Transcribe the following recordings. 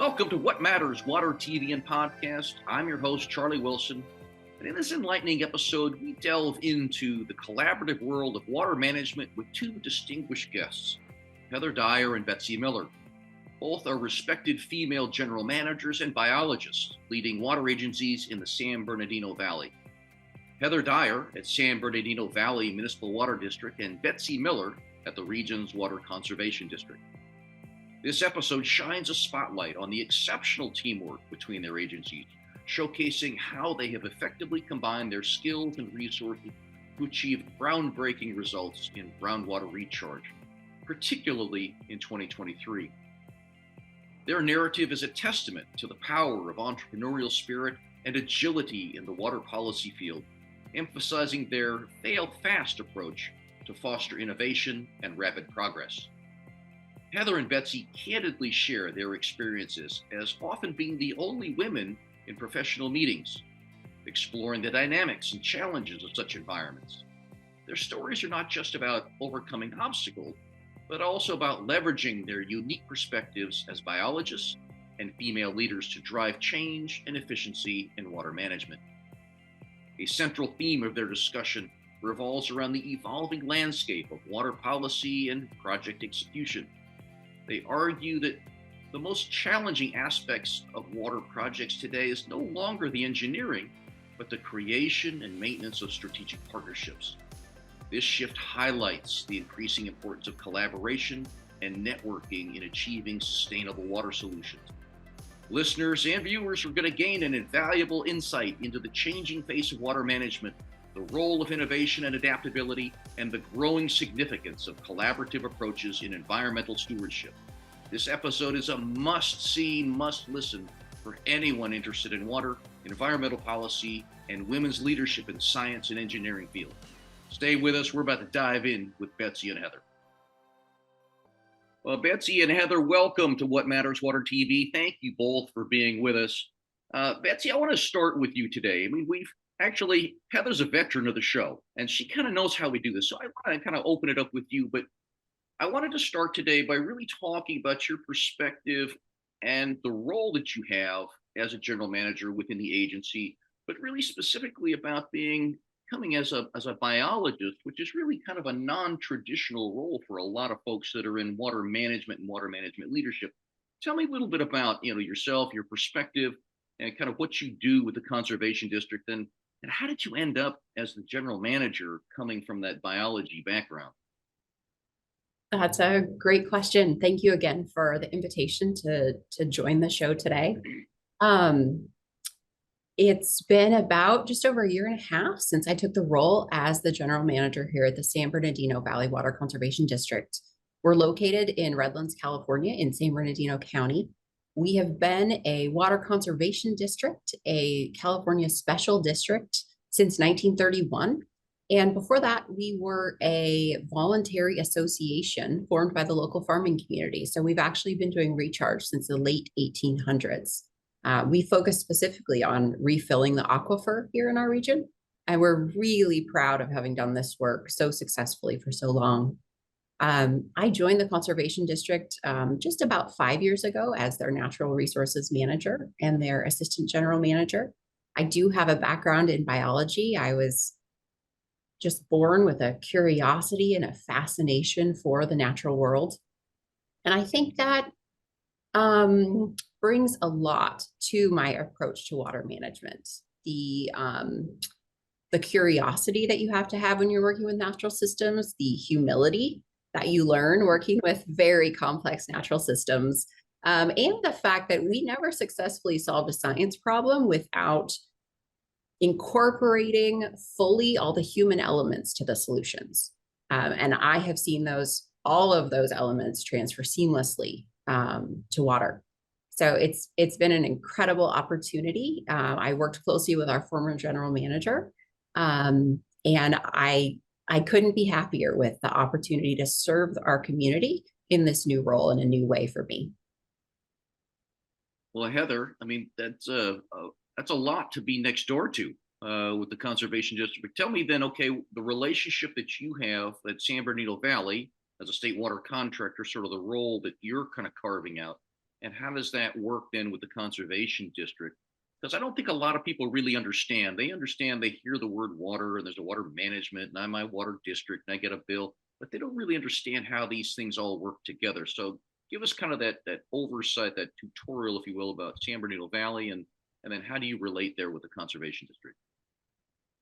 Welcome to What Matters Water TV and Podcast. I'm your host, Charlie Wilson. And in this enlightening episode, we delve into the collaborative world of water management with two distinguished guests, Heather Dyer and Betsy Miller. Both are respected female general managers and biologists leading water agencies in the San Bernardino Valley. Heather Dyer at San Bernardino Valley Municipal Water District and Betsy Miller at the region's Water Conservation District. This episode shines a spotlight on the exceptional teamwork between their agencies, showcasing how they have effectively combined their skills and resources to achieve groundbreaking results in groundwater recharge, particularly in 2023. Their narrative is a testament to the power of entrepreneurial spirit and agility in the water policy field, emphasizing their fail-fast approach to foster innovation and rapid progress. Heather and Betsy candidly share their experiences as often being the only women in professional meetings, exploring the dynamics and challenges of such environments. Their stories are not just about overcoming obstacles, but also about leveraging their unique perspectives as biologists and female leaders to drive change and efficiency in water management. A central theme of their discussion revolves around the evolving landscape of water policy and project execution. They argue that the most challenging aspects of water projects today is no longer the engineering, but the creation and maintenance of strategic partnerships. This shift highlights the increasing importance of collaboration and networking in achieving sustainable water solutions. Listeners and viewers are going to gain an invaluable insight into the changing face of water management, the role of innovation and adaptability, and the growing significance of collaborative approaches in environmental stewardship. This episode is a must-see, must-listen for anyone interested in water, environmental policy, and women's leadership in science and engineering field. Stay with us. We're about to dive in with Betsy and Heather. Well, Betsy and Heather, welcome to What Matters Water TV. Thank you both for being with us. Betsy, I want to start with you today. I mean, Heather's a veteran of the show, and she kind of knows how we do this. So I want to kind of open it up with you, but I wanted to start today by really talking about your perspective and the role that you have as a general manager within the agency, but really specifically about coming as a biologist, which is really kind of a non-traditional role for a lot of folks that are in water management and water management leadership. Tell me a little bit about yourself, your perspective, and kind of what you do with the conservation district, and how did you end up as the general manager coming from that biology background? That's a great question. Thank you again for the invitation to join the show today. It's been about just over a year and a half since I took the role as the general manager here at the San Bernardino Valley Water Conservation District. We're located in Redlands, California, in San Bernardino County. We have been a water conservation district, a California special district since 1931. And before that, we were a voluntary association formed by the local farming community. So we've actually been doing recharge since the late 1800s. We focus specifically on refilling the aquifer here in our region. And we're really proud of having done this work so successfully for so long. I joined the Conservation District just about 5 years ago as their natural resources manager and their assistant general manager. I do have a background in biology. I was just born with a curiosity and a fascination for the natural world. And I think that brings a lot to my approach to water management. The curiosity that you have to have when you're working with natural systems, the humility that you learn working with very complex natural systems, and the fact that we never successfully solved a science problem without incorporating fully all the human elements to the solutions. And I have seen all of those elements transfer seamlessly to water. So it's been an incredible opportunity. I worked closely with our former general manager, and I couldn't be happier with the opportunity to serve our community in this new role in a new way for me. Well, Heather, I mean, that's a lot to be next door to with the conservation district. Tell me then, okay, the relationship that you have at San Bernardino Valley as a state water contractor, sort of the role that you're kind of carving out. And how does that work then with the conservation district? Because I don't think a lot of people really understand. They understand, they hear the word water and there's a water management and I'm my water district and I get a bill, but they don't really understand how these things all work together. So give us kind of that oversight, that tutorial, if you will, about San Bernardino Valley and then how do you relate there with the conservation district?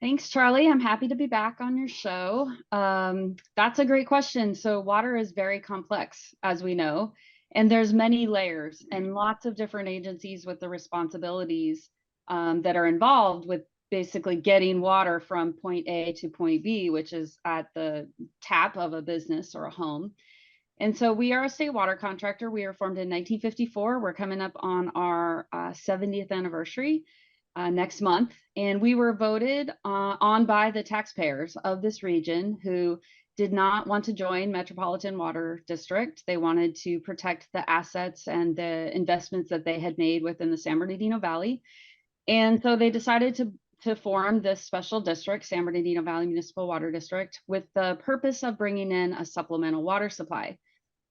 Thanks, Charlie. I'm happy to be back on your show. That's a great question. So water is very complex, as we know, and there's many layers and lots of different agencies with the responsibilities that are involved with basically getting water from point A to point B, which is at the tap of a business or a home. And so we are a state water contractor. We were formed in 1954. We're coming up on our 70th anniversary next month. And we were voted on by the taxpayers of this region who did not want to join Metropolitan Water District. They wanted to protect the assets and the investments that they had made within the San Bernardino Valley. And so they decided to form this special district, San Bernardino Valley Municipal Water District, with the purpose of bringing in a supplemental water supply.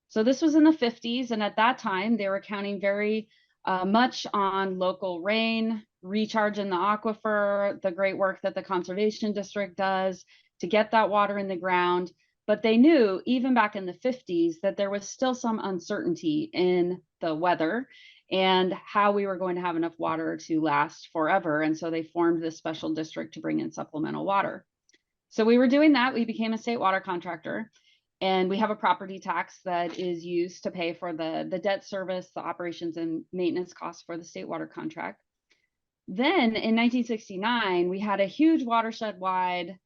So this was in the 50s, and at that time, they were counting very much on local rain, recharge in the aquifer, the great work that the Conservation District does to get that water in the ground. But they knew, even back in the 50s, that there was still some uncertainty in the weather and how we were going to have enough water to last forever. And so they formed this special district to bring in supplemental water. So we were doing that. We became a state water contractor. And we have a property tax that is used to pay for the debt service, the operations and maintenance costs for the state water contract. Then in 1969, we had a huge watershed-wide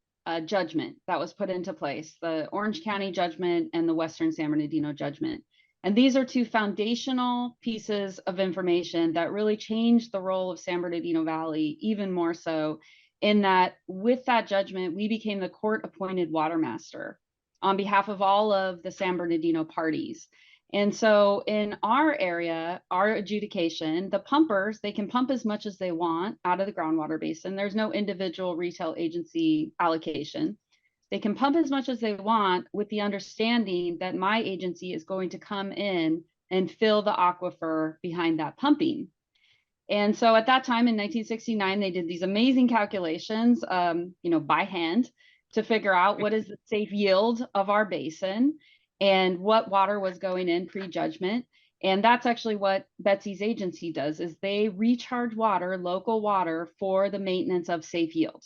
judgment that was put into place, the Orange County judgment and the Western San Bernardino judgment. And these are two foundational pieces of information that really changed the role of San Bernardino Valley even more so, in that with that judgment, we became the court-appointed water master on behalf of all of the San Bernardino parties. And so in our area, our adjudication, the pumpers, they can pump as much as they want out of the groundwater basin. There's no individual retail agency allocation. They can pump as much as they want with the understanding that my agency is going to come in and fill the aquifer behind that pumping. And so at that time in 1969, they did these amazing calculations, by hand, to figure out what is the safe yield of our basin and what water was going in pre-judgment. And that's actually what Betsy's agency does, is they recharge water, local water, for the maintenance of safe yield.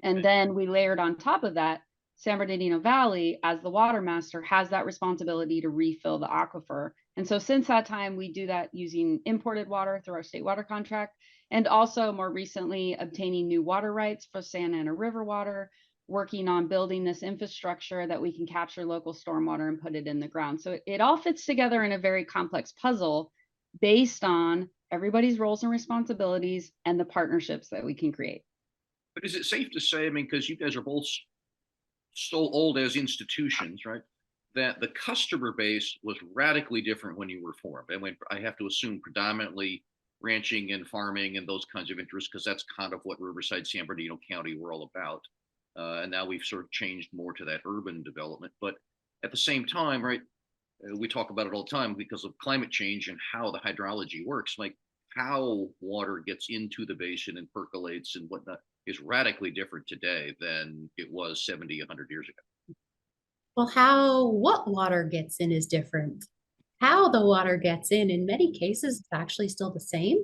And then we layered on top of that, San Bernardino Valley, as the water master, has that responsibility to refill the aquifer. And so since that time, we do that using imported water through our state water contract, and also more recently obtaining new water rights for Santa Ana River water, working on building this infrastructure that we can capture local stormwater and put it in the ground. So it all fits together in a very complex puzzle based on everybody's roles and responsibilities and the partnerships that we can create. But is it safe to say, I mean, because you guys are both so old as institutions, right? That the customer base was radically different when you were formed. And when I have to assume predominantly ranching and farming and those kinds of interests, because that's kind of what Riverside, San Bernardino County we're all about. And now we've sort of changed more to that urban development. But at the same time, right, we talk about it all the time because of climate change and how the hydrology works. Like how water gets into the basin and percolates and whatnot is radically different today than it was 70, 100 years ago. Well, what water gets in is different. How the water gets in many cases, it's actually still the same.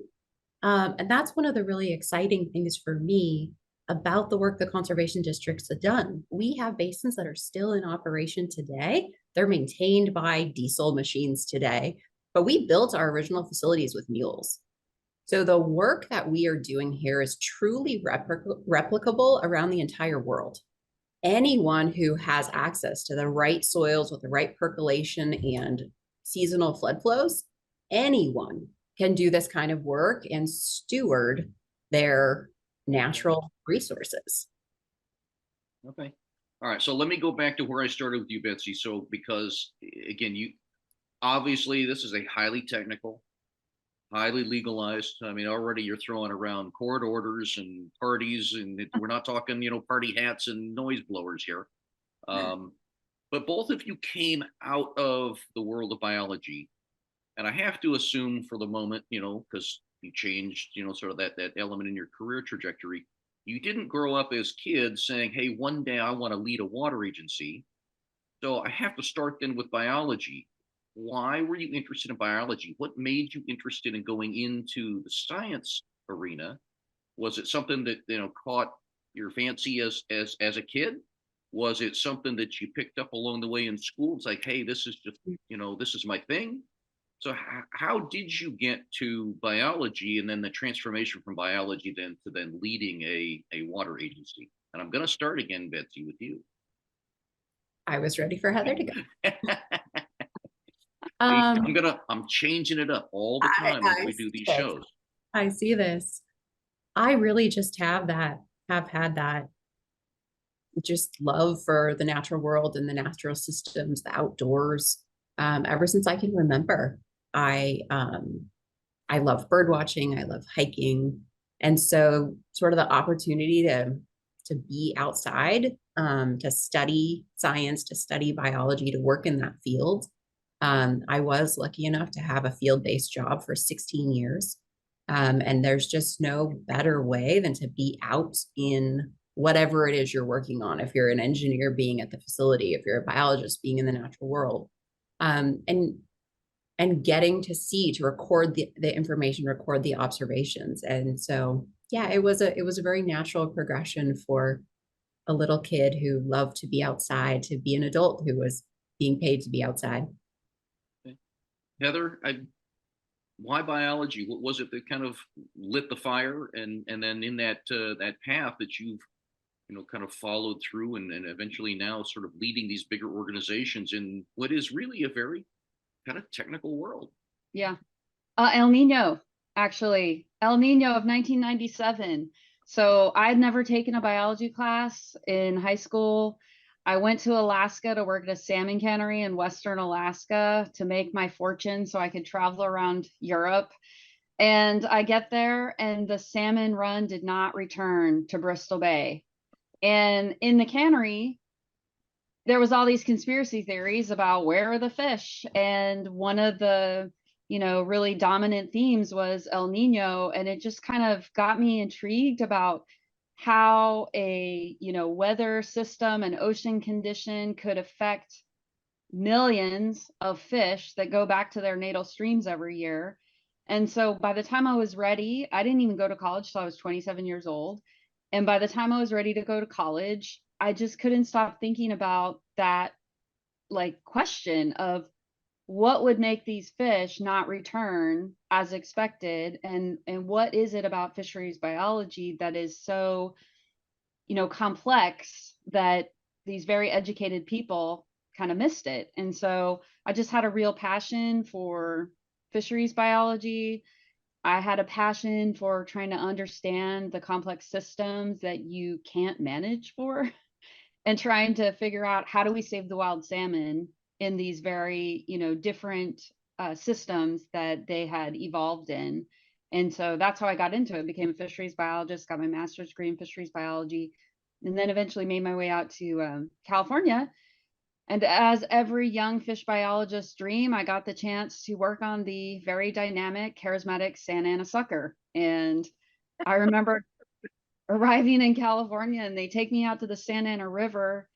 And that's one of the really exciting things for me about the work the conservation districts have done. We have basins that are still in operation today. They're maintained by diesel machines today, but we built our original facilities with mules. So the work that we are doing here is truly replicable around the entire world. Anyone who has access to the right soils with the right percolation and seasonal flood flows, anyone can do this kind of work and steward their natural resources. Okay. All right. So let me go back to where I started with you, Betsy. So, because again, you obviously this is a highly technical, highly legalized. I mean, already you're throwing around court orders and parties, and we're not talking, party hats and noise blowers here. But both of you came out of the world of biology. And I have to assume for the moment, because you changed, sort of that element in your career trajectory. You didn't grow up as kids saying, "Hey, one day I want to lead a water agency." So I have to start then with biology. Why were you interested in biology? What made you interested in going into the science arena? Was it something that caught your fancy as a kid? Was it something that you picked up along the way in school? It's like, hey, this is just this is my thing. So how did you get to biology and then the transformation from biology then to then leading a water agency? And I'm going to start again, Betsy, with you. I was ready for Heather to go. I'm changing it up all the time when we do these shows. I see this. I really just have had that just love for the natural world and the natural systems, the outdoors, ever since I can remember. I love bird watching. I love hiking. And so sort of the opportunity to be outside, to study science, to study biology, to work in that field. I was lucky enough to have a field-based job for 16 years. And there's just no better way than to be out in whatever it is you're working on. If you're an engineer, being at the facility, if you're a biologist, being in the natural world. And getting to see, to record the information, record the observations. And so, yeah, it was a very natural progression for a little kid who loved to be outside to be an adult who was being paid to be outside. Heather, why biology? What was it that kind of lit the fire, and then in that path that you've kind of followed through, and eventually now sort of leading these bigger organizations in what is really a very kind of technical world? Yeah. El Nino, actually. El Nino of 1997. So I'd never taken a biology class in high school. I went to Alaska to work at a salmon cannery in Western Alaska to make my fortune so I could travel around Europe. And I get there and the salmon run did not return to Bristol Bay. And in the cannery, there was all these conspiracy theories about where are the fish. And one of the, really dominant themes was El Nino. And it just kind of got me intrigued about how a, weather system and ocean condition could affect millions of fish that go back to their natal streams every year. And so by the time I was ready, I didn't even go to college till I was 27 years old. And by the time I was ready to go to college, I just couldn't stop thinking about that question of what would make these fish not return as expected, and what is it about fisheries biology that is so complex that these very educated people kind of missed it. And so I just had a real passion for fisheries biology. I had a passion for trying to understand the complex systems that you can't manage for and trying to figure out how do we save the wild salmon in these very, different systems that they had evolved in. And so that's how I got into it. Became a fisheries biologist, got my master's degree in fisheries biology, and then eventually made my way out to California. And as every young fish biologist dream, I got the chance to work on the very dynamic, charismatic Santa Ana sucker. And I remember arriving in California and they take me out to the Santa Ana River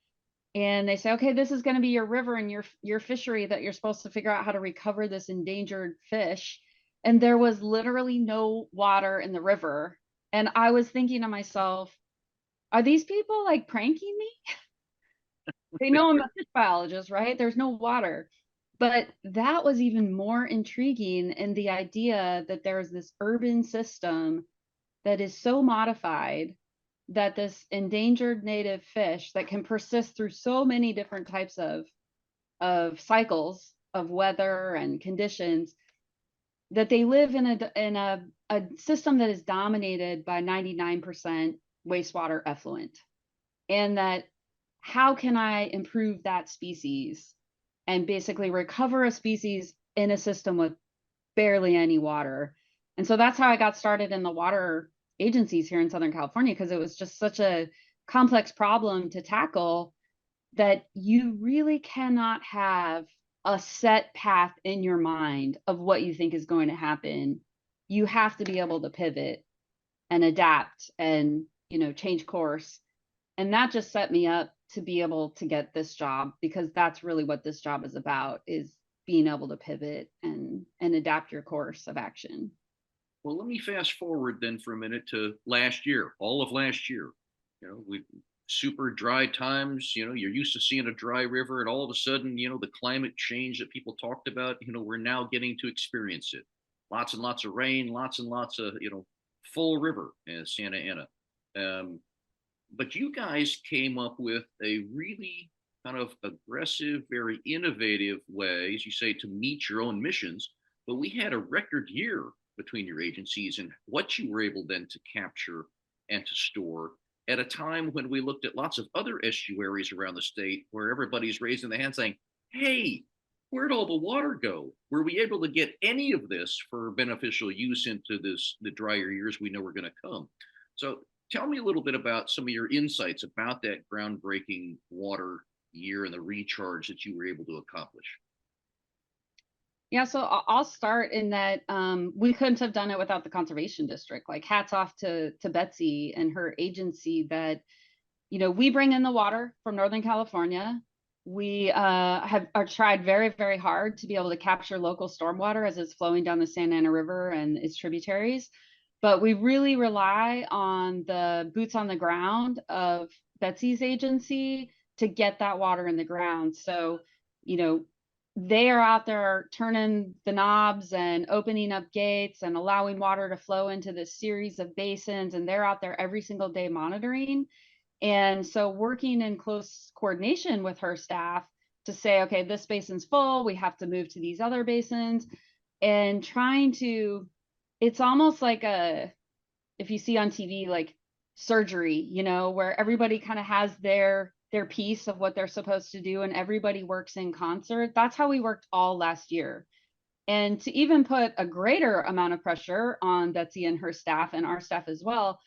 and they say, okay, this is going to be your river and your fishery that you're supposed to figure out how to recover this endangered fish. And there was literally no water in the river. And I was thinking to myself, are these people pranking me? They know I'm a fish biologist, right? There's no water. But that was even more intriguing in the idea that there's this urban system that is so modified that this endangered native fish that can persist through so many different types of cycles of weather and conditions, that they live in a system that is dominated by 99% wastewater effluent. And that how can I improve that species and basically recover a species in a system with barely any water? And so that's how I got started in the water agencies here in Southern California, because it was just such a complex problem to tackle that you really cannot have a set path in your mind of what you think is going to happen, you have to be able to pivot and adapt and, change course. And that just set me up to be able to get this job, because that's really what this job is about, is being able to pivot and adapt your course of action. Well, let me fast forward then for a minute to last year, all of last year. We super dry times, you're used to seeing a dry river, and all of a sudden, the climate change that people talked about, we're now getting to experience it. Lots and lots of rain, lots and lots of, full river in Santa Ana. But you guys came up with a really kind of aggressive, very innovative way, as you say, to meet your own missions. But we had a record year between your agencies and what you were able then to capture and to store at a time when we looked at lots of other estuaries around the state where everybody's raising their hand saying, hey, where'd all the water go? Were we able to get any of this for beneficial use into the drier years we know are going to come? So tell me a little bit about some of your insights about that groundbreaking water year and the recharge that you were able to accomplish. Yeah, so I'll start in that we couldn't have done it without the conservation district. Like, hats off to Betsy and her agency that, we bring in the water from Northern California. We are tried very, very hard to be able to capture local stormwater as it's flowing down the Santa Ana River and its tributaries. But we really rely on the boots on the ground of Betsy's agency to get that water in the ground. So, they are out there turning the knobs and opening up gates and allowing water to flow into this series of basins. And they're out there every single day monitoring. And so working in close coordination with her staff to say, okay, this basin's full, we have to move to these other basins, and trying to, it's almost like if you see on TV, like surgery, where everybody kind of has their piece of what they're supposed to do and everybody works in concert. That's how we worked all last year. And to even put a greater amount of pressure on Betsy and her staff and our staff as well,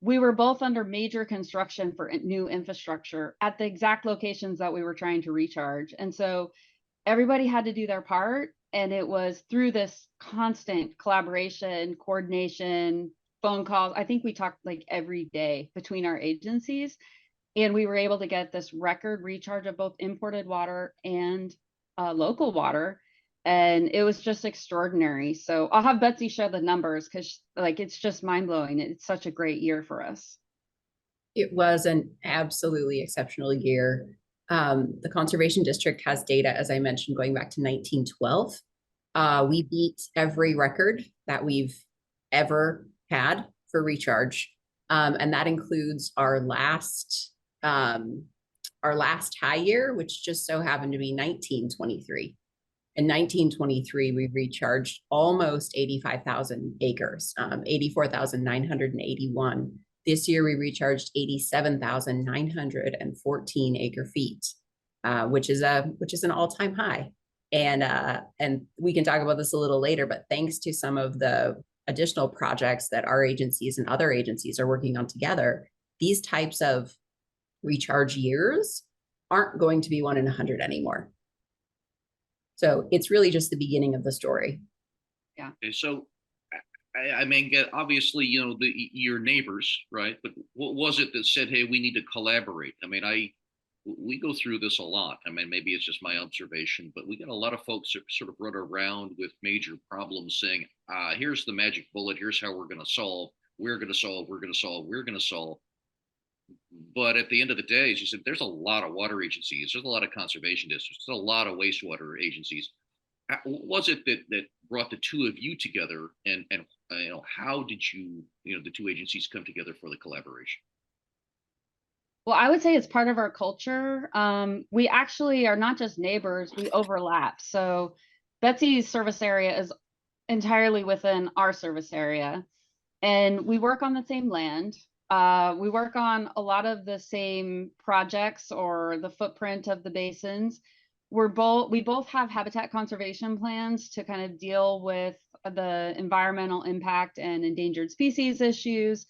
we were both under major construction for new infrastructure at the exact locations that we were trying to recharge. And so everybody had to do their part. And it was through this constant collaboration, coordination, phone calls. I think we talked like every day between our agencies. And we were able to get this record recharge of both imported water and local water. And it was just extraordinary. So I'll have Betsy share the numbers, because it's just mind blowing. It's such a great year for us. It was an absolutely exceptional year. The Conservation District has data, as I mentioned, going back to 1912. We beat every record that we've ever had for recharge. And that includes our last high year, which just so happened to be 1923. In 1923, we recharged almost 85,000 acres, 84,981. This year, we recharged 87,914 acre feet, which is an all-time high. And we can talk about this a little later, but thanks to some of the additional projects that our agencies and other agencies are working on together, these types of recharge years aren't going to be 1 in 100 anymore. So it's really just the beginning of the story. Yeah. Okay, so I mean, obviously, your neighbors, right? But what was it that said, hey, we need to collaborate? I mean, we go through this a lot. I mean, maybe it's just my observation, but we get a lot of folks that sort of run around with major problems saying, here's the magic bullet. Here's how we're going to solve. We're going to solve. We're going to solve. We're going to solve. But at the end of the day, as you said, there's a lot of water agencies. There's a lot of conservation districts. There's a lot of wastewater agencies. What was it that brought the two of you together, and how did the two agencies come together for the collaboration? Well, I would say it's part of our culture. We actually are not just neighbors, we overlap. So Betsy's service area is entirely within our service area, and we work on the same land. We work on a lot of the same projects or the footprint of the basins. We both have habitat conservation plans to kind of deal with the environmental impact and endangered species issues.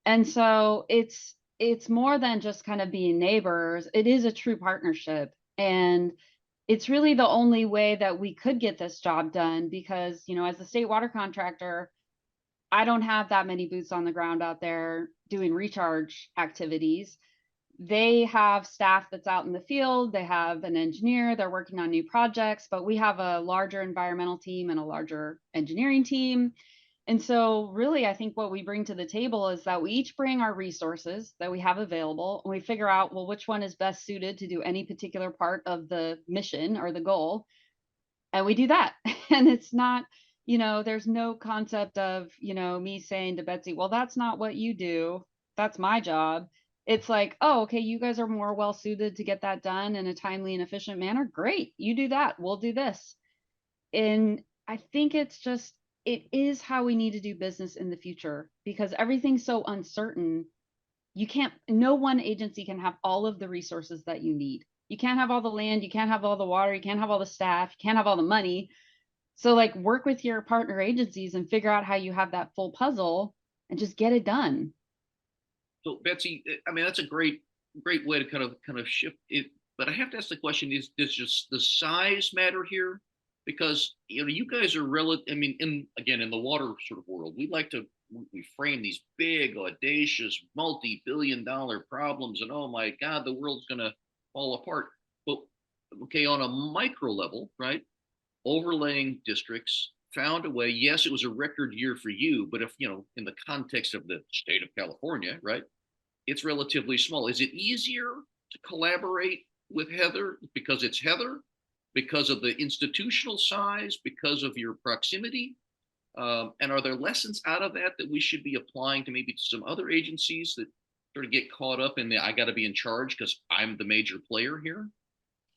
And so it's more than just kind of being neighbors. It is a true partnership. And it's really the only way that we could get this job done because, you know, as the state water contractor, I don't have that many boots on the ground out there doing recharge activities. They have staff that's out in the field. They have an engineer. They're working on new projects, but we have a larger environmental team and a larger engineering team. And so really, I think what we bring to the table is that we each bring our resources that we have available and we figure out, well, which one is best suited to do any particular part of the mission or the goal. And we do that. And it's not, you know, there's no concept of, you know, me saying to Betsy, well, that's not what you do. That's my job. It's like, oh, okay, you guys are more well suited to get that done in a timely and efficient manner. Great. You do that. We'll do this. And I think it's just, it is how we need to do business in the future because everything's so uncertain. You can't, no one agency can have all of the resources that you need. You can't have all the land, you can't have all the water, you can't have all the staff, you can't have all the money. So like work with your partner agencies and figure out how you have that full puzzle and just get it done. So Betsy, I mean, that's a great way to kind of shift it. But I have to ask the question: does just the size matter here? Because you know, you guys are relative. I mean, in the water sort of world, we frame these big, audacious, multi-billion-dollar problems, and oh my God, the world's going to fall apart. But okay, on a micro level, right? Overlaying districts found a way. Yes, it was a record year for you, but if you know, in the context of the state of California, right, it's relatively small. Is it easier to collaborate with Heather because it's Heather, because of the institutional size, because of your proximity? And are there lessons out of that that we should be applying to maybe some other agencies that sort of get caught up in the I got to be in charge because I'm the major player here?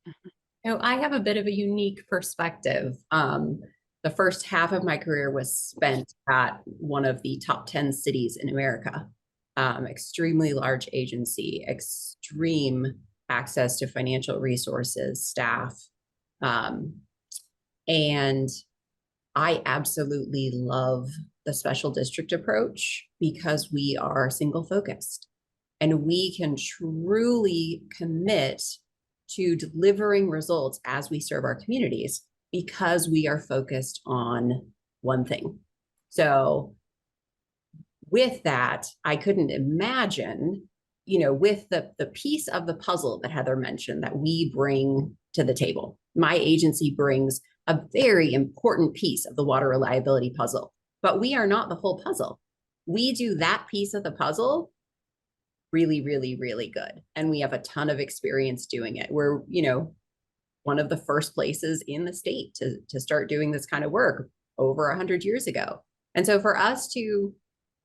You know, I have a bit of a unique perspective. The first half of my career was spent at one of the top 10 cities in America. Extremely large agency, extreme access to financial resources, staff. And I absolutely love the special district approach because we are single focused and we can truly commit to delivering results as we serve our communities because we are focused on one thing. So with that, I couldn't imagine, you know, with the piece of the puzzle that Heather mentioned that we bring to the table. My agency brings a very important piece of the water reliability puzzle, but we are not the whole puzzle. We do that piece of the puzzle really, really, really good. And we have a ton of experience doing it. We're, you know, one of the first places in the state to start doing this kind of work over 100 years ago. And so for us to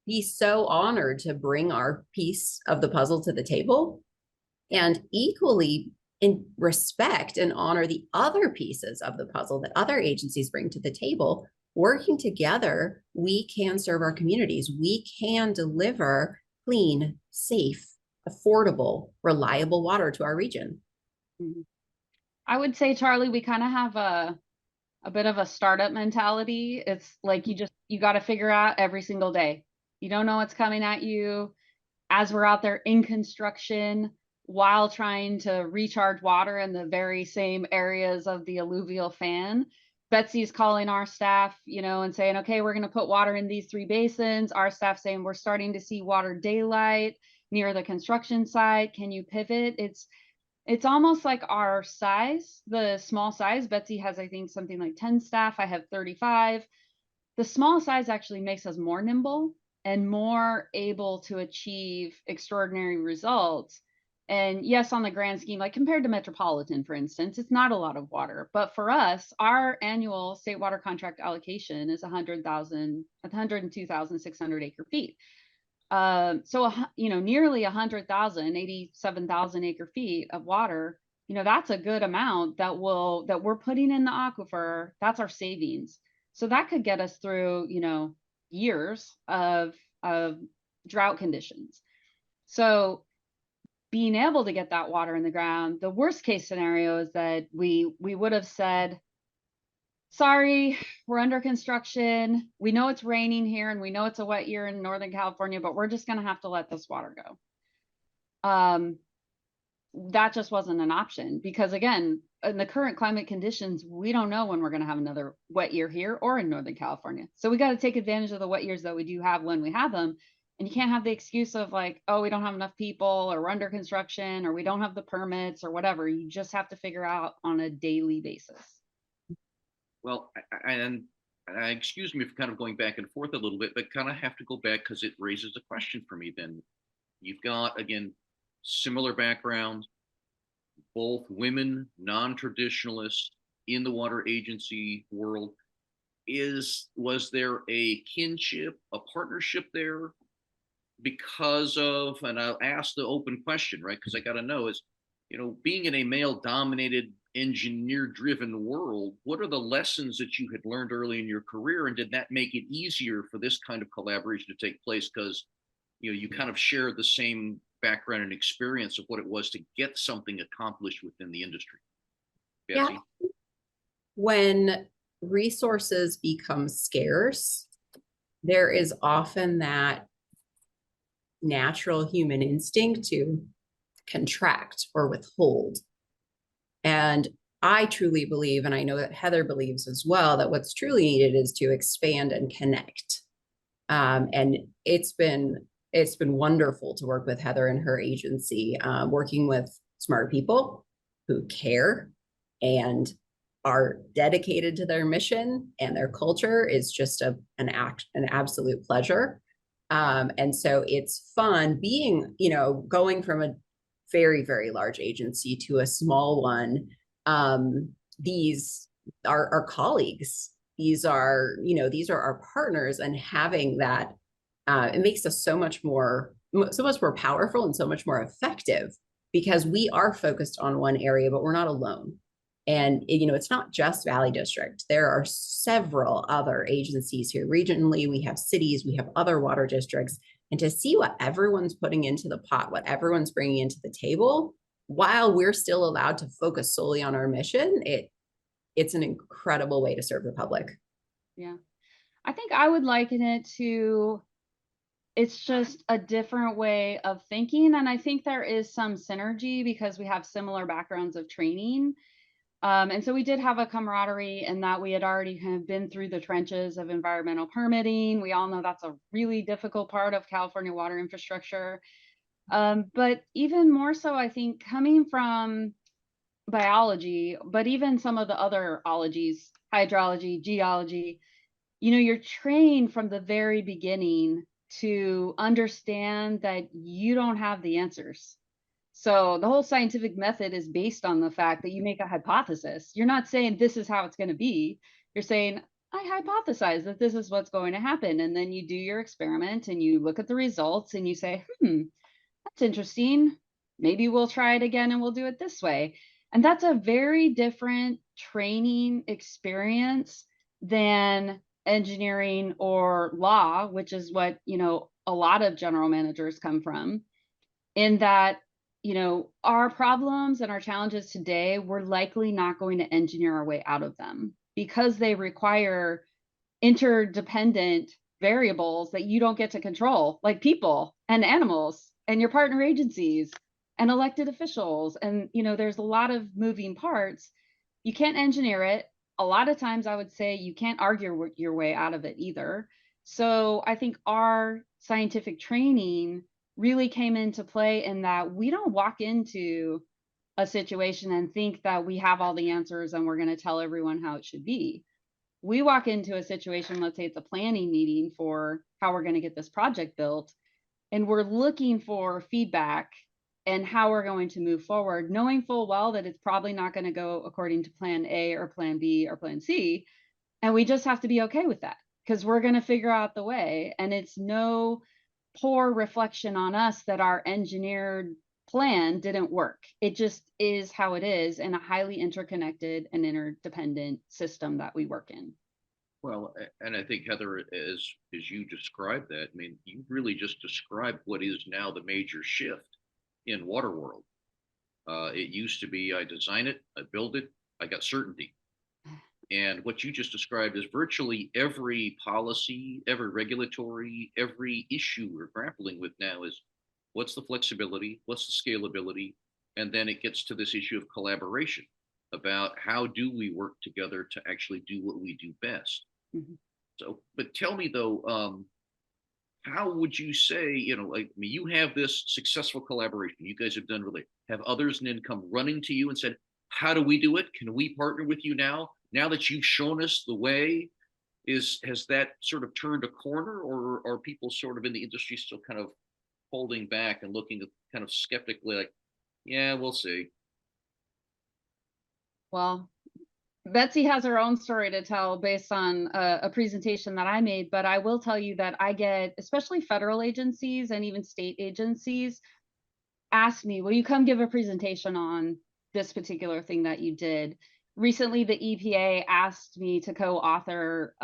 be so honored to bring our piece of the puzzle to the table and equally respect and honor the other pieces of the puzzle that other agencies bring to the table, working together, we can serve our communities. We can deliver clean, safe, affordable, reliable water to our region. I would say, Charlie, we kind of have a bit of a startup mentality. It's like you got to figure out every single day. You don't know what's coming at you as we're out there in construction while trying to recharge water in the very same areas of the alluvial fan. Betsy's calling our staff, you know, and saying, okay, we're going to put water in these 3 basins. Our staff saying, we're starting to see water daylight near the construction site. Can you pivot? It's almost like our size, the small size. Betsy has, I think, something like 10 staff. I have 35. The small size actually makes us more nimble and more able to achieve extraordinary results. And yes, on the grand scheme, like compared to Metropolitan, for instance, it's not a lot of water. But for us, our annual state water contract allocation is 102,600 acre feet. So, you know, nearly 100,000, 87,000 acre feet of water, you know, that's a good amount that we're putting in the aquifer. That's our savings. So that could get us through, you know, years of drought conditions. So being able to get that water in the ground, the worst case scenario is that we would have said, sorry, we're under construction. We know it's raining here and we know it's a wet year in Northern California, but we're just going to have to let this water go. That just wasn't an option because again, in the current climate conditions, we don't know when we're going to have another wet year here or in Northern California. So we got to take advantage of the wet years that we do have when we have them. And you can't have the excuse of like, oh, we don't have enough people, or we're under construction, or we don't have the permits, or whatever. You just have to figure out on a daily basis. Well, excuse me for kind of going back and forth a little bit, but kind of have to go back because it raises a question for me then. You've got, again, similar backgrounds, both women, non-traditionalists in the water agency world. Was there a kinship, a partnership there because of, and I'll ask the open question, right? Because I got to know is, being in a male dominated, engineer driven world, what are the lessons that you had learned early in your career? And did that make it easier for this kind of collaboration to take place? Because, you kind of share the same background and experience of what it was to get something accomplished within the industry. Betsy? Yeah. When resources become scarce, there is often that natural human instinct to contract or withhold. And I truly believe, and I know that Heather believes as well, that what's truly needed is to expand and connect. And it's been wonderful to work with Heather and her agency, working with smart people who care and are dedicated to their mission, and their culture is just an absolute pleasure. And so it's fun being, going from a very, very large agency to a small one. These are our colleagues. These are our partners, and having that, it makes us so much more powerful and so much more effective, because we are focused on one area, but we're not alone. And, it's not just Valley District. There are several other agencies here regionally. We have cities, we have other water districts. And to see what everyone's putting into the pot, what everyone's bringing into the table, while we're still allowed to focus solely on our mission, it's an incredible way to serve the public. Yeah. I think I would liken it to, it's just a different way of thinking. And I think there is some synergy because we have similar backgrounds of training. And so we did have a camaraderie in that we had already kind of been through the trenches of environmental permitting. We all know that's a really difficult part of California water infrastructure. But even more so, I think, coming from biology, but even some of the other ologies, hydrology, geology, you're trained from the very beginning to understand that you don't have the answers. So the whole scientific method is based on the fact that you make a hypothesis. You're not saying this is how it's going to be. You're saying, I hypothesize that this is what's going to happen. And then you do your experiment and you look at the results and you say, that's interesting. Maybe we'll try it again and we'll do it this way. And that's a very different training experience than engineering or law, which is what, a lot of general managers come from, in that, our problems and our challenges today, we're likely not going to engineer our way out of them because they require interdependent variables that you don't get to control, like people and animals and your partner agencies and elected officials. And, there's a lot of moving parts. You can't engineer it. A lot of times I would say you can't argue your way out of it either. So I think our scientific training really came into play in that we don't walk into a situation and think that we have all the answers and we're going to tell everyone how it should be. We walk into a situation, let's say it's a planning meeting for how we're going to get this project built, and we're looking for feedback and how we're going to move forward, knowing full well that it's probably not going to go according to plan A or plan B or plan C. And we just have to be okay with that because we're going to figure out the way. And it's no poor reflection on us that our engineered plan didn't work. It just is how it is in a highly interconnected and interdependent system that we work in. Well, and I think, Heather, as you described that, I mean, you really just described what is now the major shift in water world. It used to be I design it, I build it, I got certainty. And what you just described is virtually every policy, every regulatory, every issue we're grappling with now is what's the flexibility, what's the scalability, and then it gets to this issue of collaboration. about how do we work together to actually do what we do best. Mhm. So, but tell me though, how would you say, like, I mean, you have this successful collaboration you guys have done, really have others and then come running to you and said, how do we do it? Can we partner with you now that you've shown us the way? Has that sort of turned a corner, or are people sort of in the industry still kind of holding back and looking at kind of skeptically, like, yeah, we'll see? Well, Betsy has her own story to tell based on a presentation that I made, but I will tell you that I get, especially federal agencies and even state agencies, ask me, will you come give a presentation on this particular thing that you did? Recently, the EPA asked me to co-author,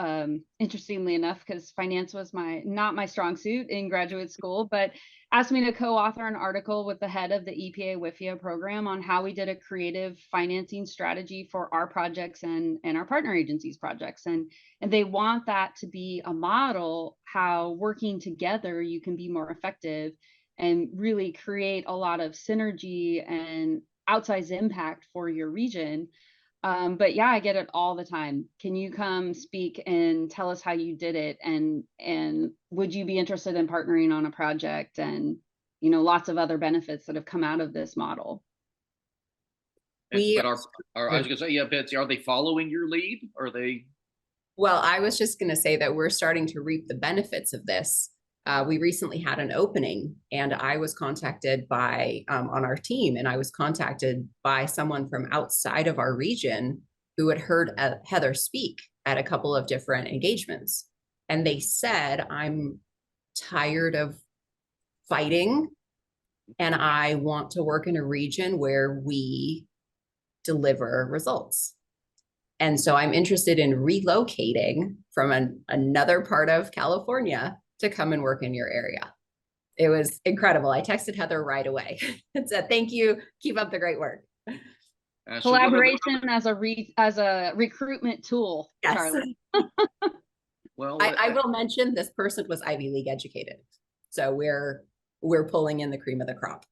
interestingly enough, because finance was not my strong suit in graduate school, but asked me to co-author an article with the head of the EPA WIFIA program on how we did a creative financing strategy for our projects and our partner agencies projects. And they want that to be a model, how working together you can be more effective and really create a lot of synergy and outsized impact for your region. But yeah, I get it all the time. Can you come speak and tell us how you did it? And would you be interested in partnering on a project? And, lots of other benefits that have come out of this model. We But I was gonna say, yeah, Betsy, are they following your lead? Are they? Well, I was just going to say that we're starting to reap the benefits of this. We recently had an opening, and I was contacted by on our team, and I was contacted by someone from outside of our region who had heard Heather speak at a couple of different engagements. And they said, I'm tired of fighting, and I want to work in a region where we deliver results. And so I'm interested in relocating from another part of California to come and work in your area. It was incredible. I texted Heather right away and said, thank you. Keep up the great work. Collaboration as a recruitment tool, Yes. Charlie. Well, I will mention this person was Ivy League educated. So we're pulling in the cream of the crop.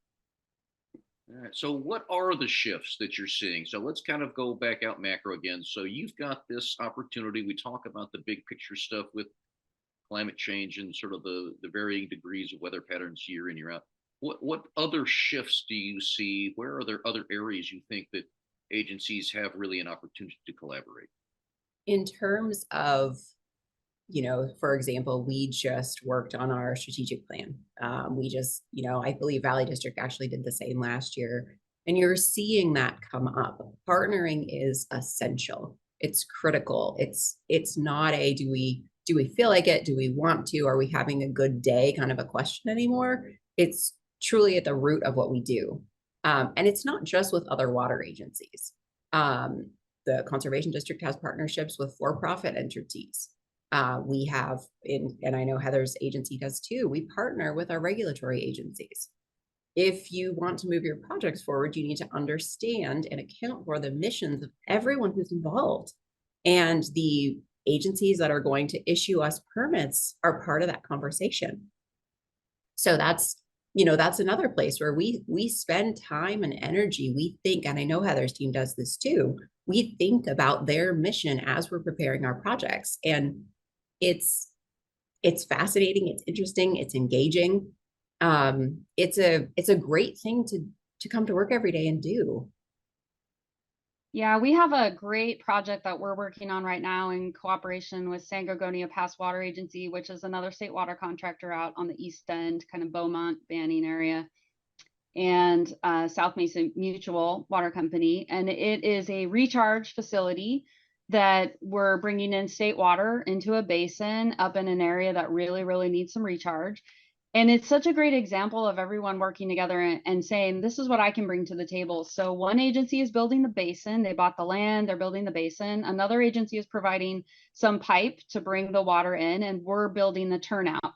all right. So what are the shifts that you're seeing? So let's kind of go back out macro again. So you've got this opportunity. We talk about the big picture stuff with climate change and sort of the varying degrees of weather patterns year in, year out. What other shifts do you see? Where are there other areas you think that agencies have really an opportunity to collaborate? In terms of, for example, we just worked on our strategic plan. We just, I believe Valley District actually did the same last year. And you're seeing that come up. Partnering is essential. It's critical. It's not a do we feel like it? Do we want to? Are we having a good day kind of a question anymore? It's truly at the root of what we do. And it's not just with other water agencies. The Conservation District has partnerships with for-profit entities. We have, and I know Heather's agency does too, we partner with our regulatory agencies. If you want to move your projects forward, you need to understand and account for the missions of everyone who's involved. And the agencies that are going to issue us permits are part of that conversation. So that's another place where we spend time and energy. We think, and I know Heather's team does this too, we think about their mission as we're preparing our projects. And it's fascinating, it's interesting, it's engaging. It's a great thing to come to work every day and do. Yeah, we have a great project that we're working on right now in cooperation with San Gorgonio Pass Water Agency, which is another state water contractor out on the East End, kind of Beaumont, Banning area, and South Mesa Mutual Water Company. And it is a recharge facility that we're bringing in state water into a basin up in an area that really, really needs some recharge. And it's such a great example of everyone working together and saying, this is what I can bring to the table. So one agency is building the basin. They bought the land, they're building the basin. Another agency is providing some pipe to bring the water in, and we're building the turnout.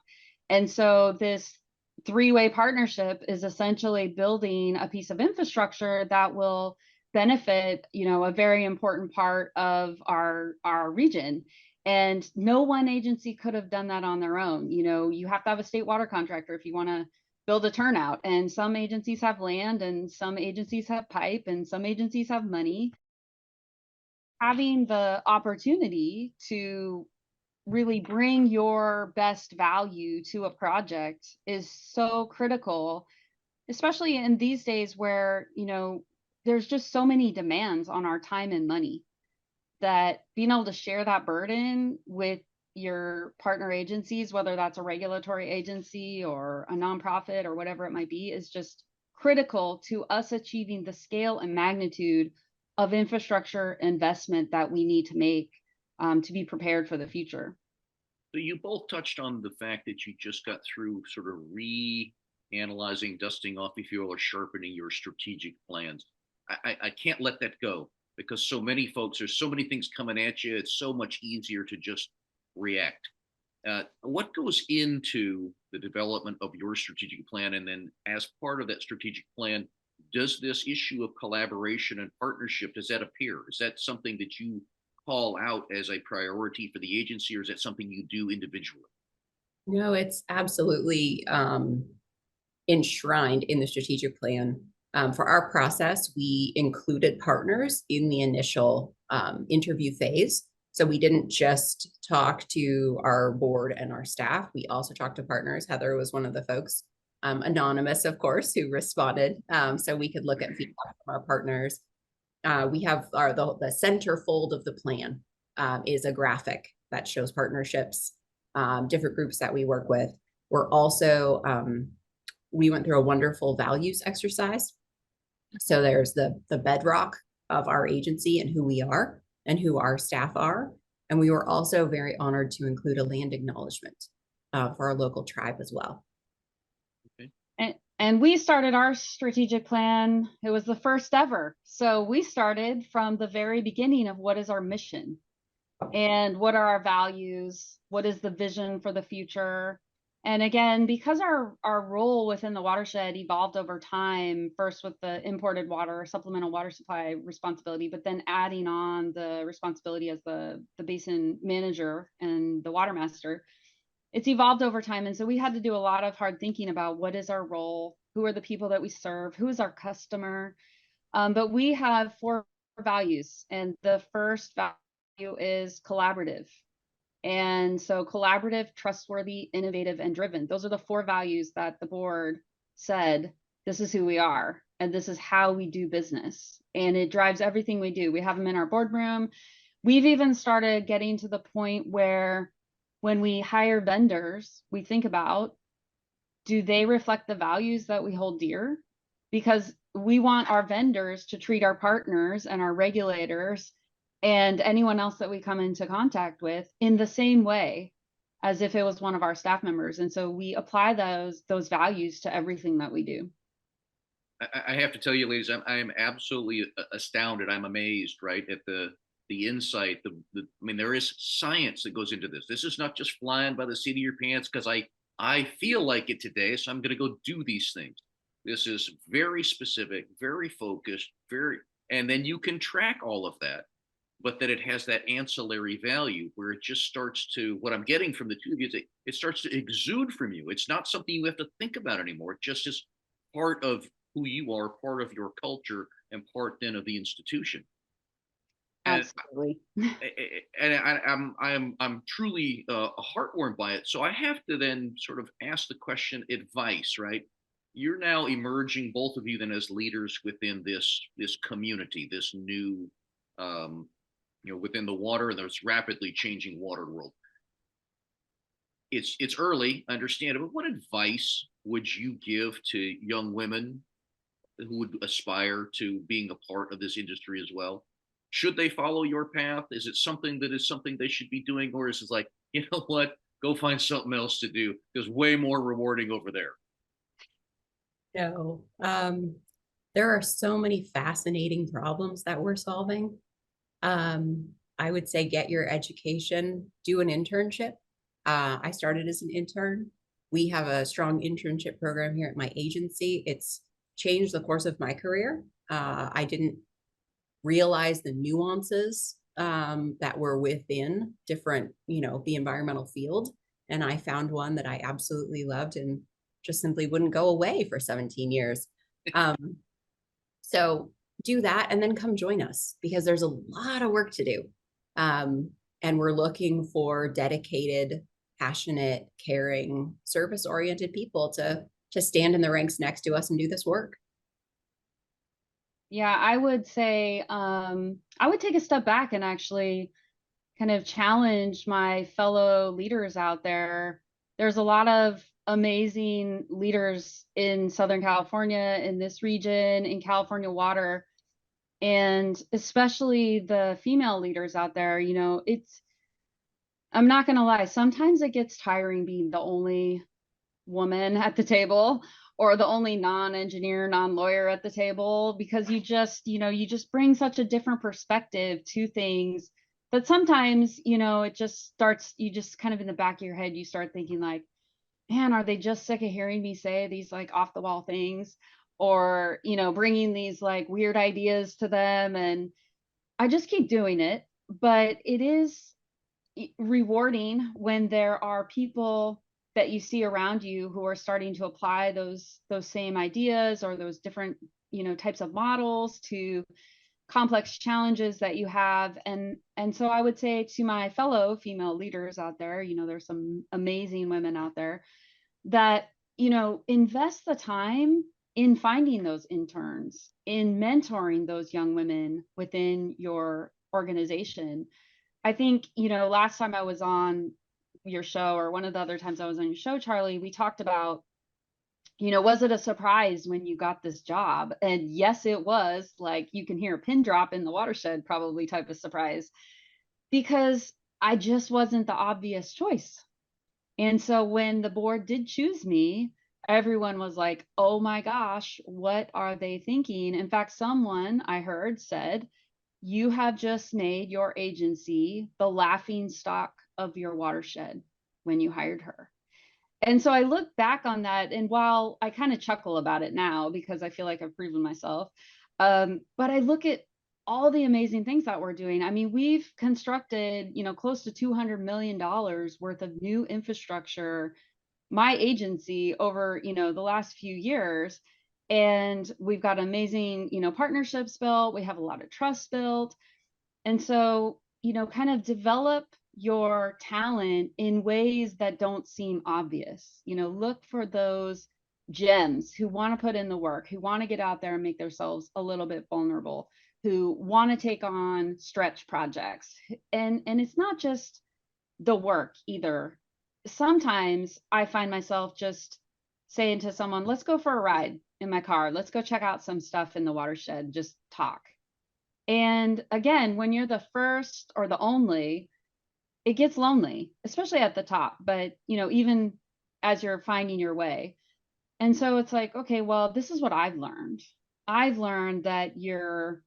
And so this three-way partnership is essentially building a piece of infrastructure that will benefit, a very important part of our region. And no one agency could have done that on their own. You have to have a state water contractor if you want to build a turnout. And some agencies have land, and some agencies have pipe, and some agencies have money. having the opportunity to really bring your best value to a project is so critical, especially in these days where, there's just so many demands on our time and money, that being able to share that burden with your partner agencies, whether that's a regulatory agency or a nonprofit or whatever it might be, is just critical to us achieving the scale and magnitude of infrastructure investment that we need to make to be prepared for the future. So you both touched on the fact that you just got through sort of reanalyzing, dusting off, if you will, or sharpening your strategic plans. I can't let that go because so many folks, there's so many things coming at you. It's so much easier to just react. What goes into the development of your strategic plan? And then as part of that strategic plan, does this issue of collaboration and partnership, does that appear? Is that something that you call out as a priority for the agency, or is that something you do individually? No, it's absolutely enshrined in the strategic plan. For our process, we included partners in the initial interview phase. So we didn't just talk to our board and our staff. We also talked to partners. Heather was one of the folks, anonymous, of course, who responded. So we could look at feedback from our partners. We have the centerfold of the plan is a graphic that shows partnerships, different groups that we work with. We're also, we went through a wonderful values exercise. So there's the bedrock of our agency and who we are and who our staff are. And we were also very honored to include a land acknowledgement for our local tribe as well. Okay. And we started our strategic plan. It was the first ever. So we started from the very beginning of what is our mission and what are our values? What is the vision for the future? And again, because our role within the watershed evolved over time, first with the imported water, supplemental water supply responsibility, but then adding on the responsibility as the basin manager and the water master, it's evolved over time. And so we had to do a lot of hard thinking about what is our role, who are the people that we serve, who is our customer. But we have 4 values, and the first value is collaborative. And so collaborative, trustworthy, innovative, and driven. Those are the 4 values that the board said, this is who we are, and this is how we do business. And it drives everything we do. We have them in our boardroom. We've even started getting to the point where when we hire vendors, we think about, do they reflect the values that we hold dear? Because we want our vendors to treat our partners and our regulators and anyone else that we come into contact with in the same way as if it was one of our staff members. And so we apply those values to everything that we do. I have to tell you, ladies, I am absolutely astounded. I'm amazed, right, at the insight. I mean, there is science that goes into this. This is not just flying by the seat of your pants because I feel like it today, so I'm going to go do these things. This is very specific, very focused, and then you can track all of that, but that it has that ancillary value where it just starts to, what I'm getting from the two of you, is it starts to exude from you. It's not something you have to think about anymore. It just is part of who you are, part of your culture, and part then of the institution. Absolutely. And I'm truly heartwarmed by it. So I have to then sort of ask the question, advice, right? You're now emerging, both of you, then as leaders within this community, this new, within the water and this rapidly changing water world. It's early, I understand it, but what advice would you give to young women who would aspire to being a part of this industry as well? Should they follow your path? Is it something they should be doing? Or is it like, you know what, go find something else to do? There's way more rewarding over there. No, there are so many fascinating problems that we're solving. I would say get your education, do an internship. I started as an intern. We have a strong internship program here at my agency. It's changed the course of my career. I didn't realize the nuances that were within different, the environmental field. And I found one that I absolutely loved and just simply wouldn't go away for 17 years. So do that and then come join us, because there's a lot of work to do. And we're looking for dedicated, passionate, caring, service-oriented people to stand in the ranks next to us and do this work. Yeah, I would say I would take a step back and actually kind of challenge my fellow leaders out there. There's a lot of amazing leaders in Southern California, in this region, in California water, and especially the female leaders out there. You know, I'm not going to lie, sometimes it gets tiring being the only woman at the table, or the only non-engineer, non-lawyer at the table, because you just bring such a different perspective to things. But sometimes, it just starts, you just kind of in the back of your head, you start thinking like, man, are they just sick of hearing me say these like off the wall things, or, bringing these like weird ideas to them? And I just keep doing it. But it is rewarding when there are people that you see around you who are starting to apply those same ideas, or those different types of models to complex challenges that you have. And so I would say to my fellow female leaders out there, there's some amazing women out there, that invest the time in finding those interns, in mentoring those young women within your organization. I think, last time I was on your show, or one of the other times I was on your show, Charlie, we talked about, was it a surprise when you got this job? And yes, it was. Like, you can hear a pin drop in the watershed, probably type of surprise, because I just wasn't the obvious choice. And so when the board did choose me, everyone was like, oh my gosh, what are they thinking? In fact, someone I heard said, you have just made your agency the laughing stock of your watershed when you hired her. And so I look back on that, and while I kind of chuckle about it now because I feel like I've proven myself, but I look at all the amazing things that we're doing. I mean, we've constructed, close to $200 million worth of new infrastructure, my agency, over, the last few years. And we've got amazing, partnerships built. We have a lot of trust built. And so, kind of develop your talent in ways that don't seem obvious. Look for those gems who want to put in the work, who want to get out there and make themselves a little bit vulnerable, who want to take on stretch projects. And it's not just the work either. Sometimes I find myself just saying to someone, let's go for a ride in my car. Let's go check out some stuff in the watershed, just talk. And again, when you're the first or the only, it gets lonely, especially at the top, but even as you're finding your way. And so it's like, okay, well, this is what I've learned. I've learned that you're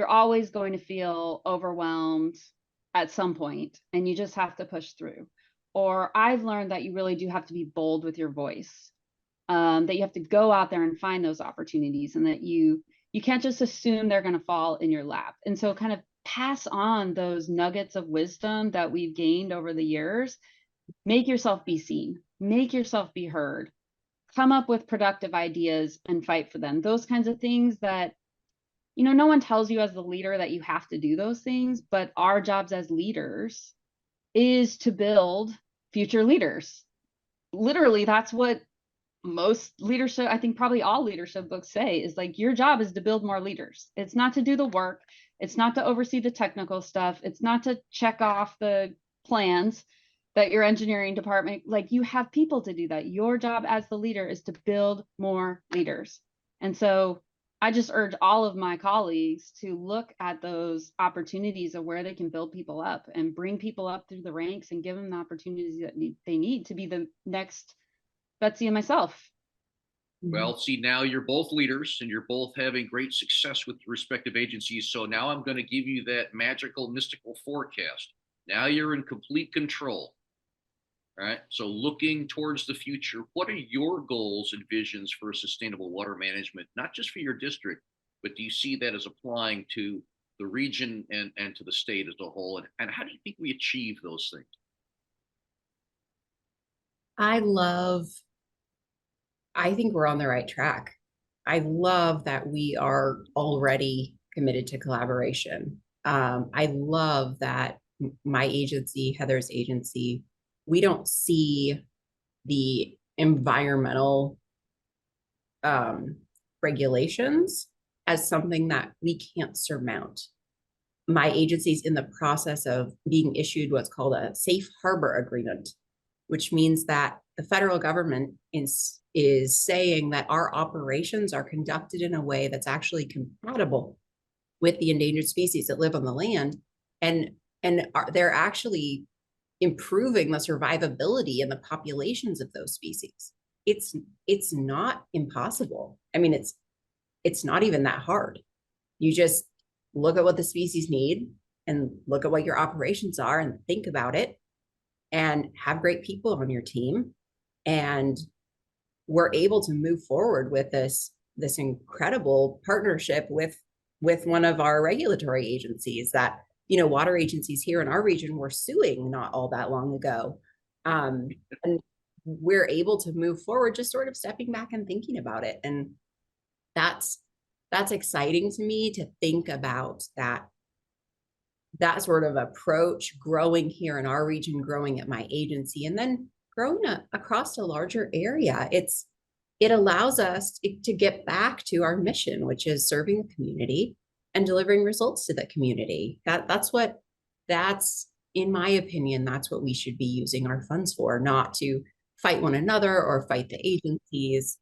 always going to feel overwhelmed at some point, and you just have to push through. Or I've learned that you really do have to be bold with your voice, that you have to go out there and find those opportunities, and that you can't just assume they're going to fall in your lap. And so kind of pass on those nuggets of wisdom that we've gained over the years. Make yourself be seen, make yourself be heard, come up with productive ideas and fight for them. Those kinds of things that, no one tells you as the leader that you have to do those things, but our jobs as leaders is to build future leaders. Literally, that's what most leadership, I think probably all leadership books say, is like, your job is to build more leaders. It's not to do the work. It's not to oversee the technical stuff. It's not to check off the plans that your engineering department, like, you have people to do that. Your job as the leader is to build more leaders. And so I just urge all of my colleagues to look at those opportunities of where they can build people up and bring people up through the ranks and give them the opportunities that they need to be the next Betsy and myself. Well, see, now you're both leaders and you're both having great success with your respective agencies. So now I'm going to give you that magical, mystical forecast. Now you're in complete control. All right. So looking towards the future, what are your goals and visions for sustainable water management, not just for your district, but do you see that as applying to the region and to the state as a whole? And how do you think we achieve those things? I think we're on the right track. I love that we are already committed to collaboration. I love that my agency, Heather's agency, we don't see the environmental regulations as something that we can't surmount. My agency is in the process of being issued what's called a safe harbor agreement, which means that the federal government is saying that our operations are conducted in a way that's actually compatible with the endangered species that live on the land, and they're actually improving the survivability and the populations of those species. It's not impossible. I mean, it's not even that hard. You just look at what the species need and look at what your operations are and think about it and have great people on your team. And we're able to move forward with this incredible partnership with one of our regulatory agencies that, water agencies here in our region were suing not all that long ago. And we're able to move forward, just sort of stepping back and thinking about it. And that's exciting to me, to think about that sort of approach growing here in our region, growing at my agency, and then growing across a larger area. It allows us to get back to our mission, which is serving the community and delivering results to the community. That's in my opinion, that's what we should be using our funds for, not to fight one another or fight the agencies.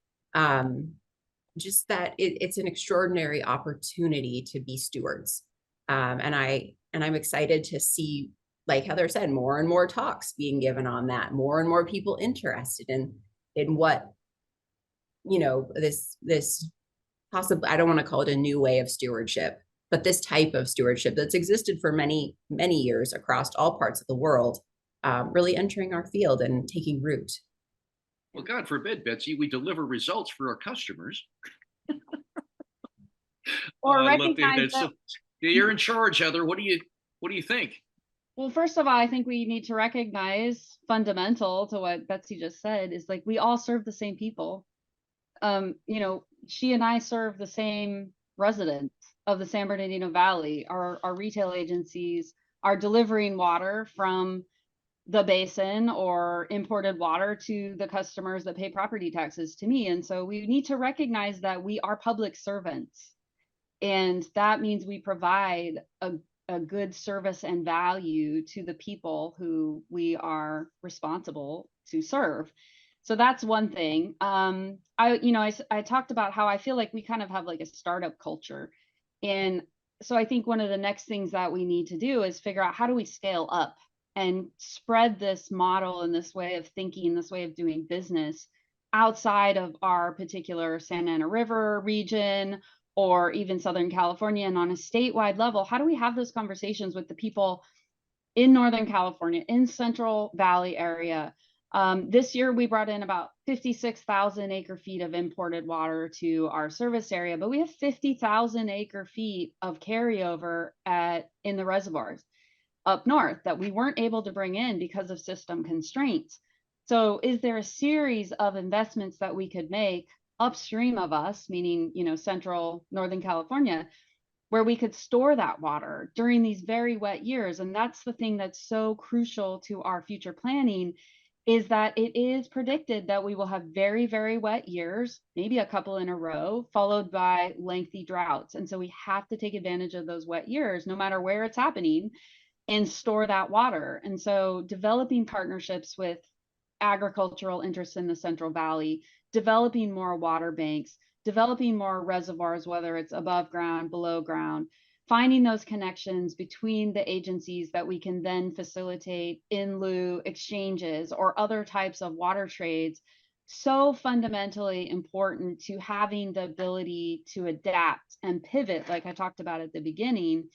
Just that it's an extraordinary opportunity to be stewards. And I'm excited to see, like Heather said, more and more talks being given on that, more and more people interested in what, this possibly, I don't want to call it a new way of stewardship, but this type of stewardship that's existed for many, many years across all parts of the world, really entering our field and taking root. Well, God forbid, Betsy, we deliver results for our customers. Or I love recognize that. So, you're in charge, Heather. What do you think? Well, first of all, I think we need to recognize, fundamental to what Betsy just said, is like we all serve the same people. She and I serve the same residents of the San Bernardino Valley. Our retail agencies are delivering water from the basin or imported water to the customers that pay property taxes to me. And so we need to recognize that we are public servants. And that means we provide a good service and value to the people who we are responsible to serve. So that's one thing. I talked about how I feel like we kind of have like a startup culture. And so I think one of the next things that we need to do is figure out, how do we scale up and spread this model and this way of thinking, this way of doing business outside of our particular Santa Ana River region or even Southern California, and on a statewide level? How do we have those conversations with the people in Northern California, in Central Valley area? This year, we brought in about 56,000 acre feet of imported water to our service area, but we have 50,000 acre feet of carryover in the reservoirs up north that we weren't able to bring in because of system constraints. So is there a series of investments that we could make upstream of us, meaning, Central Northern California, where we could store that water during these very wet years? And that's the thing that's so crucial to our future planning, is that it is predicted that we will have very, very wet years, maybe a couple in a row, followed by lengthy droughts. And so we have to take advantage of those wet years, no matter where it's happening, and store that water. And so developing partnerships with agricultural interests in the Central Valley, developing more water banks, developing more reservoirs, whether it's above ground, below ground, finding those connections between the agencies that we can then facilitate in lieu exchanges or other types of water trades. So fundamentally important to having the ability to adapt and pivot, like I talked about at the beginning.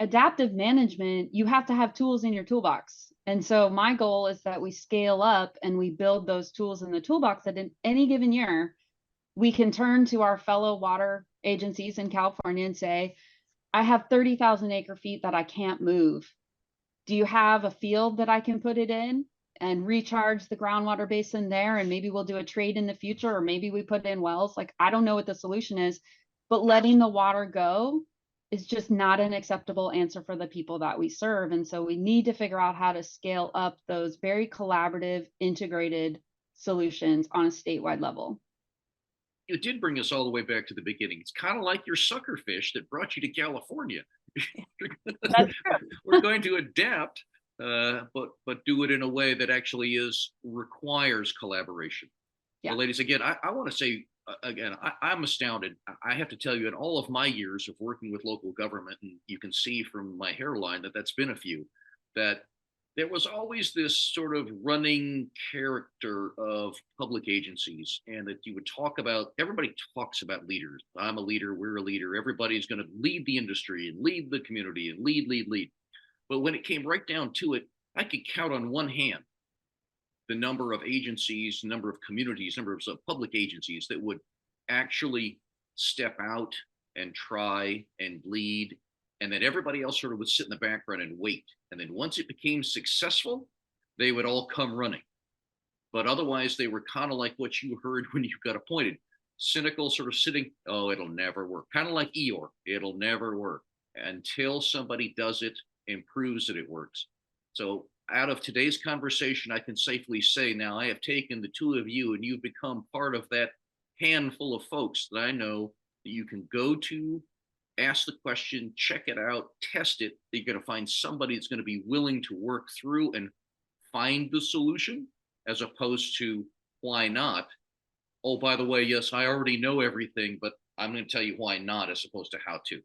Adaptive management, you have to have tools in your toolbox. And so my goal is that we scale up and we build those tools in the toolbox that in any given year, we can turn to our fellow water agencies in California and say, I have 30,000 acre feet that I can't move. Do you have a field that I can put it in? and recharge the groundwater basin there. And maybe we'll do a trade in the future, or maybe we put in wells. Like, I don't know what the solution is, but letting the water go is just not an acceptable answer for the people that we serve. And so we need to figure out how to scale up those very collaborative, integrated solutions on a statewide level. You did bring us all the way back to the beginning. It's kind of like your sucker fish that brought you to California. That's true. We're going to adapt, but do it in a way that actually requires collaboration. Yeah. Well, ladies, again, I want to say again, I'm astounded. I have to tell you, in all of my years of working with local government, and you can see from my hairline that that's been a few, that there was always this sort of running character of public agencies, and that you would talk about, everybody talks about leaders. I'm a leader, we're a leader, everybody's going to lead the industry and lead the community and lead. But when it came right down to it, I could count on one hand the number of agencies, number of communities, number of public agencies that would actually step out and try and lead, and then everybody else sort of would sit in the background and wait. And then once it became successful, they would all come running. But otherwise, they were kind of like what you heard when you got appointed, cynical, sort of sitting, oh, it'll never work. Kind of like Eeyore, it'll never work until somebody does it and proves that it works. So out of today's conversation, I can safely say now I have taken the two of you and you've become part of that handful of folks that I know that you can go to, ask the question, check it out, test it. You're going to find somebody that's going to be willing to work through and find the solution, as opposed to why not? Oh, by the way, yes, I already know everything, but I'm going to tell you why not, as opposed to how to.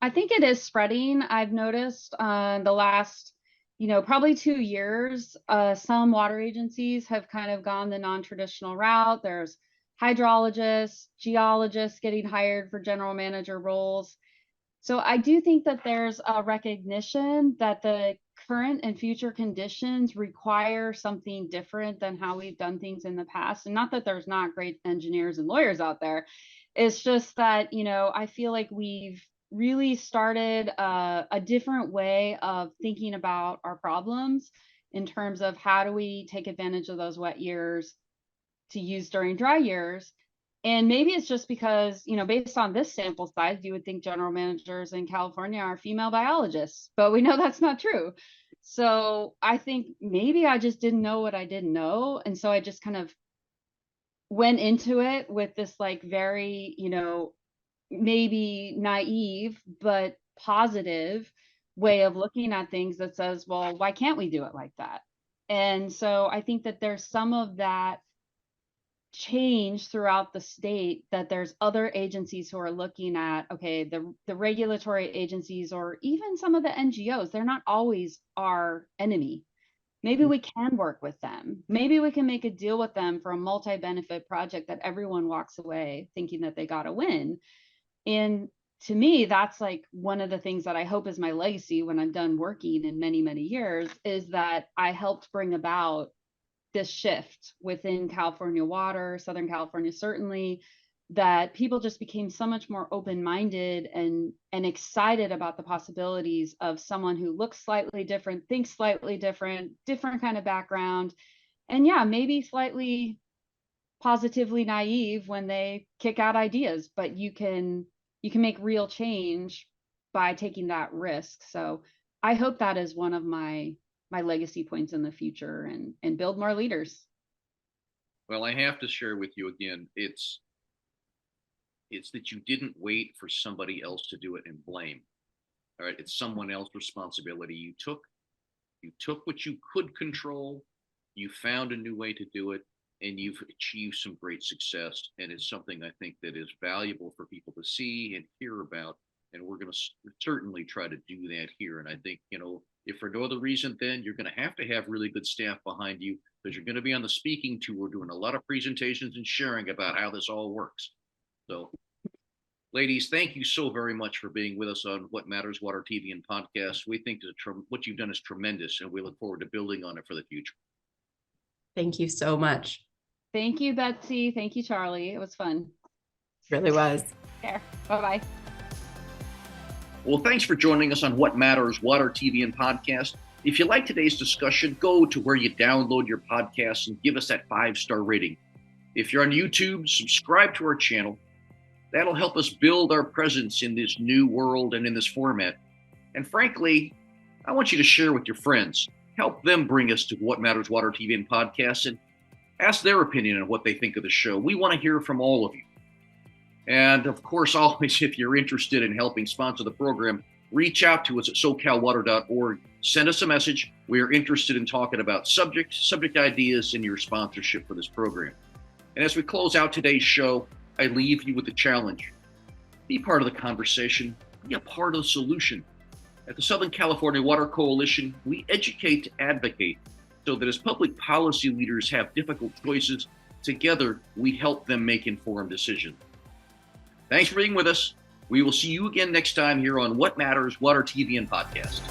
I think it is spreading. I've noticed the last, probably 2 years, some water agencies have kind of gone the non-traditional route. There's hydrologists, geologists getting hired for general manager roles. So I do think that there's a recognition that the current and future conditions require something different than how we've done things in the past. And not that there's not great engineers and lawyers out there. It's just that, I feel like we've really started a different way of thinking about our problems in terms of how do we take advantage of those wet years to use during dry years. And maybe it's just because, based on this sample size, you would think general managers in California are female biologists, but we know that's not true. So I think maybe I just didn't know what I didn't know. And so I just kind of went into it with this like very, maybe naive, but positive way of looking at things that says, well, why can't we do it like that? And so I think that there's some of that change throughout the state, that there's other agencies who are looking at, okay, the regulatory agencies, or even some of the NGOs, they're not always our enemy. Maybe we can work with them. Maybe we can make a deal with them for a multi-benefit project that everyone walks away thinking that they got to win. And to me, that's like one of the things that I hope is my legacy when I'm done working in many, many years, is that I helped bring about this shift within California water, Southern California, certainly, that people just became so much more open-minded and excited about the possibilities of someone who looks slightly different, thinks slightly different kind of background, and yeah, maybe slightly positively naive when they kick out ideas, but you can make real change by taking that risk. So I hope that is one of my legacy points in the future, and build more leaders. Well, I have to share with you again, it's that you didn't wait for somebody else to do it and blame. All right, it's someone else's responsibility. You took what you could control, you found a new way to do it, and you've achieved some great success. And it's something I think that is valuable for people to see and hear about. And we're going to certainly try to do that here. And I think, if for no other reason, then you're going to have really good staff behind you, because you're going to be on the speaking tour doing a lot of presentations and sharing about how this all works. So, ladies, thank you so very much for being with us on What Matters Water TV and Podcast. We think that what you've done is tremendous, and we look forward to building on it for the future. Thank you so much. Thank you, Betsy. Thank you, Charlie. It was fun. It really was. Yeah. Bye-bye. Well, thanks for joining us on What Matters Water TV and Podcast. If you like today's discussion, go to where you download your podcasts and give us that 5-star rating. If you're on YouTube, subscribe to our channel. That'll help us build our presence in this new world and in this format. And frankly, I want you to share with your friends. Help them bring us to What Matters Water TV and Podcasts and ask their opinion on what they think of the show. We want to hear from all of you. And of course, always, if you're interested in helping sponsor the program, reach out to us at socalwater.org. Send us a message. We are interested in talking about subject ideas, and your sponsorship for this program. And as we close out today's show, I leave you with a challenge. Be part of the conversation. Be a part of the solution. At the Southern California Water Coalition, we educate to advocate so that as public policy leaders have difficult choices, together we help them make informed decisions. Thanks for being with us. We will see you again next time here on What Matters Water TV and Podcast.